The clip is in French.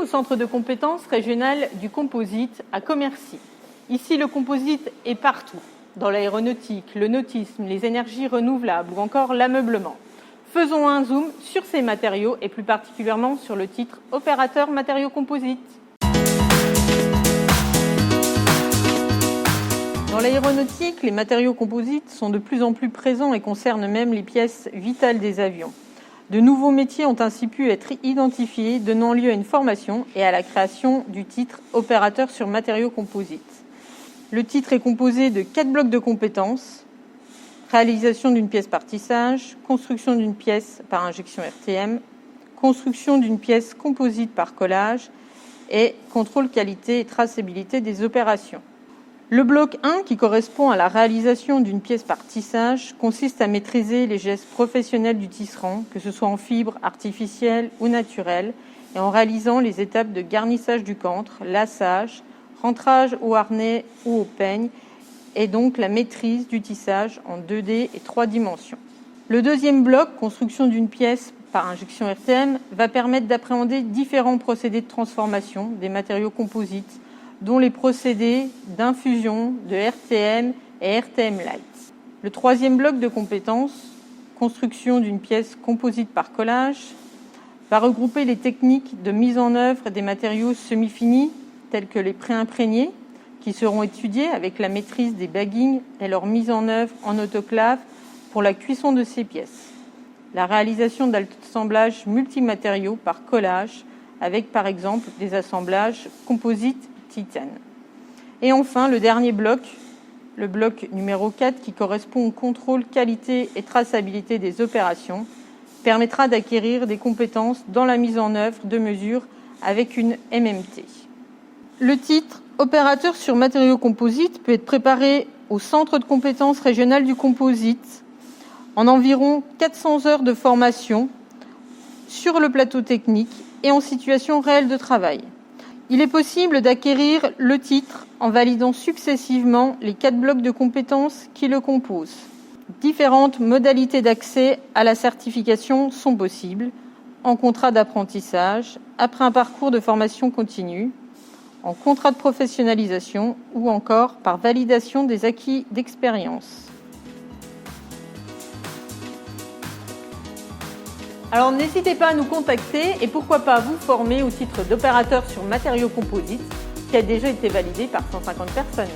au centre de compétences régional du composite à Commercy. Ici, le composite est partout, dans l'aéronautique, le nautisme, les énergies renouvelables ou encore l'ameublement. Faisons un zoom sur ces matériaux et plus particulièrement sur le titre « Opérateur matériaux composites ». Dans l'aéronautique, les matériaux composites sont de plus en plus présents et concernent même les pièces vitales des avions. De nouveaux métiers ont ainsi pu être identifiés, donnant lieu à une formation et à la création du titre « Opérateur sur matériaux composites ». Le titre est composé de 4 blocs de compétences: réalisation d'une pièce par tissage, construction d'une pièce par injection RTM, construction d'une pièce composite par collage et contrôle qualité et traçabilité des opérations. Le bloc 1, qui correspond à la réalisation d'une pièce par tissage, consiste à maîtriser les gestes professionnels du tisserand, que ce soit en fibre artificielle ou naturelle, et en réalisant les étapes de garnissage du cantre, lassage, rentrage au harnais ou au peigne, et donc la maîtrise du tissage en 2D et 3 dimensions. Le deuxième bloc, construction d'une pièce par injection RTM, va permettre d'appréhender différents procédés de transformation des matériaux composites, dont les procédés d'infusion, de RTM et RTM Light. Le troisième bloc de compétences, construction d'une pièce composite par collage, va regrouper les techniques de mise en œuvre des matériaux semi-finis, tels que les pré-imprégnés, qui seront étudiés avec la maîtrise des baggings et leur mise en œuvre en autoclave pour la cuisson de ces pièces. La réalisation d'assemblages multimatériaux par collage, avec par exemple des assemblages composites titane. Et enfin, le dernier bloc, le bloc numéro 4, qui correspond au contrôle qualité et traçabilité des opérations, permettra d'acquérir des compétences dans la mise en œuvre de mesures avec une MMT. Le titre « Opérateur sur matériaux composites » peut être préparé au Centre de compétences régional du composite en environ 400 heures de formation sur le plateau technique et en situation réelle de travail. Il est possible d'acquérir le titre en validant successivement les 4 blocs de compétences qui le composent. Différentes modalités d'accès à la certification sont possibles, en contrat d'apprentissage, après un parcours de formation continue, en contrat de professionnalisation ou encore par validation des acquis d'expérience. Alors n'hésitez pas à nous contacter et pourquoi pas vous former au titre d'opérateur sur matériaux composites qui a déjà été validé par 150 personnes.